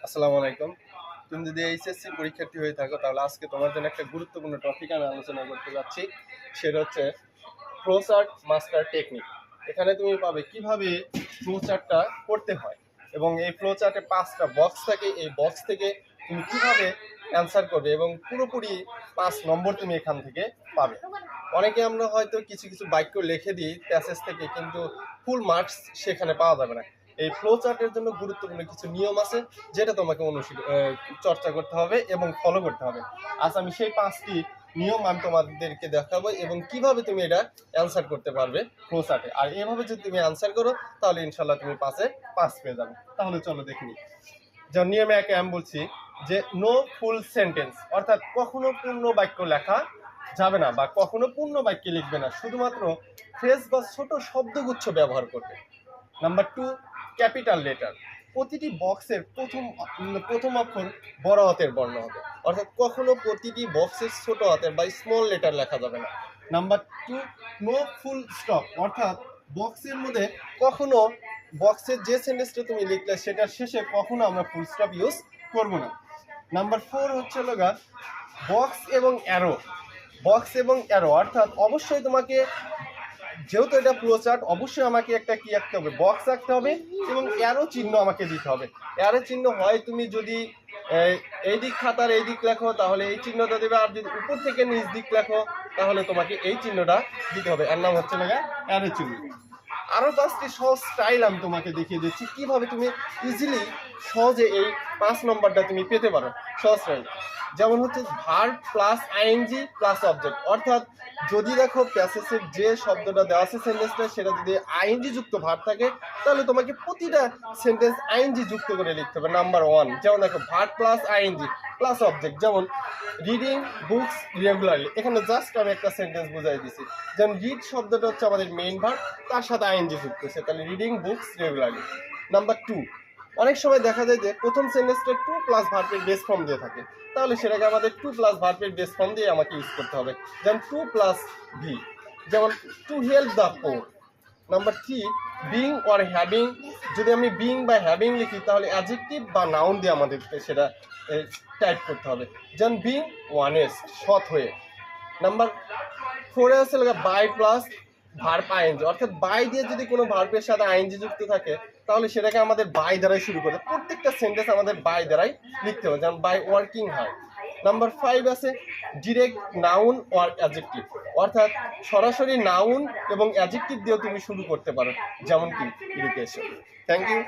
আসসালামু আলাইকুম। তুমি যদি এইচএসসি পরীক্ষার্থী হয়ে থাকো তাহলে আজকে তোমার জন্য একটা গুরুত্বপূর্ণ টপিক আমি আলোচনা করতে যাচ্ছি। সেটা হচ্ছে ফ্লোচার্ট মাস্টার টেকনিক। এখানে তুমি পাবে কিভাবে ফ্লোচার্টটা করতে হয় এবং এই ফ্লোচার্টে 5টা বক্স থাকে। এই বক্স থেকে তুমি কিভাবে অ্যান্সার করবে এবং পুরোপুরি 5 নম্বর তুমি এখান থেকে পাবে। অনেকে আমরা হয়তো কিছু কিছু বাক্য লিখে দিই প্যাসেজ থেকে, কিন্তু ফুল মার্কস সেখানে পাওয়া যাবে না। এই ফ্লো চার্টের জন্য গুরুত্বপূর্ণ কিছু নিয়ম আছে, যেটা তোমাকে চর্চা করতে হবে এবং ফলো করতে হবে। আজ আমি সেই 5টি নিয়ম আমি তোমাদেরকে দেখাবো এবং কিভাবে তুমি এটা অ্যান্সার করতে পারবে ফ্লো চার্টে। আর এভাবে যদি তুমি অ্যান্সার করো তাহলে ইনশাল্লাহ তুমি 5-এ 5 পেয়ে যাবে। তাহলে চলো দেখি। যেমন নিয়মে একে আমি বলছি যে নো ফুল সেন্টেন্স, অর্থাৎ কখনো পূর্ণ বাক্য লেখা যাবে না বা কখনো পূর্ণ বাক্য লিখবে না, শুধুমাত্র ফ্রেজ বা ছোট শব্দগুচ্ছ ব্যবহার করবে। Number 2, capital letter. প্রতিটি বক্সের প্রথম অক্ষর বড় হাতের বর্ণ হবে, অর্থাৎ কখনো প্রতিটি বক্সের ছোট হাতের বা স্মল লেটার লেখা যাবে না। নাম্বার 2, নো ফুল স্টপ, অর্থাৎ বক্সের মধ্যে কখনো বক্সের যে সেন্টেন্সটা তুমি লিখলে সেটার শেষে কখনো আমরা ফুল স্টপ ইউজ করব না। নাম্বার 4 হচ্ছে লগা বক্স এবং অ্যারো। বক্স এবং অ্যারো অর্থাৎ অবশ্যই তোমাকে, যেহেতু এটা ফ্লো চার্ট, অবশ্যই আমাকে একটা কি আঁকতে হবে, বক্স আঁকতে হবে এবং অ্যারো চিহ্ন আমাকে দিতে হবে। অ্যারো চিহ্ন হয় তুমি যদি এই দিক খাতার এই দিক লেখো তাহলে এই চিহ্নটা দেবে, আর যদি উপর থেকে নিচ দিক লেখো তাহলে তোমাকে এই চিহ্নটা দিতে হবে। এর নাম হচ্ছে লাগা অ্যারো চিহ্ন। আরও 5টি সহজ স্টাইল আমি তোমাকে দেখিয়ে দিচ্ছি কিভাবে তুমি ইজিলি সহজে এই 5 নম্বরটা তুমি পেতে পারো। সহজ স্টাইল যেমন হচ্ছে verb plus ING plus object, অর্থাৎ যদি দেখো প্যাসেজের যে শব্দটা দেওয়া আছে সেন্টেন্সটা, সেটা যদি আইএনজি যুক্ত ভার্ব থাকে তাহলে তোমাকে প্রতিটা সেন্টেন্স আইএনজি যুক্ত করে লিখতে হবে। নাম্বার 1 যেমন দেখো verb plus ING plus object, যেমন রিডিং বুকস রেগুলারলি। এখানে জাস্ট আমি একটা সেন্টেন্স বুঝাই দিছি। যেমন রিড শব্দটা হচ্ছে আমাদের মেইন ভার্ব, তার সাথে আইএনজি যুক্ত হচ্ছে, তাহলে রিডিং বুকস রেগুলারলি। নাম্বার 2, অনেক সময় দেখা যায় যে প্রথম সেন্টেন্সটা 2 প্লাস ভার্বের বেস ফর্ম দিয়ে থাকে, তাহলে সেটাকে আমাদের 2 প্লাস ভার্বের বেস ফর্ম দিয়ে আমাকে ইউজ করতে হবে। যেমন 2 প্লাস ভি, যেমন to help the poor. Number 3, being or having. যদি আমি বিং বা হ্যাভিং লিখি তাহলে অ্যাডজেক্টিভ বা নাউন দিয়ে আমাদেরকে সেটা টাইপ করতে হবে। যেমন বিং ওয়ানেস্ট, সৎ হয়ে। নাম্বার 4 হচ্ছে বাই প্লাস ভার্ব আইএনজি, অর্থাৎ বাই দিয়ে যদি কোনো ভার্বের সাথে আইএনজি যুক্ত থাকে তাহলে সেটাকে আমাদের বাই দ্বারাই শুরু করতে, প্রত্যেকটা সেন্টেন্স আমাদের বাই দ্বারাই লিখতে হবে। যেমন বাই ওয়ার্কিং হার্ড। নাম্বার 5 আছে ডিরেক্ট নাউন অর অ্যাডজেক্টিভ, অর্থাৎ সরাসরি নাউন এবং অ্যাডজেক্টিভ দিয়েও তুমি শুরু করতে পারো, যেমন কি এডুকেশন। Thank you.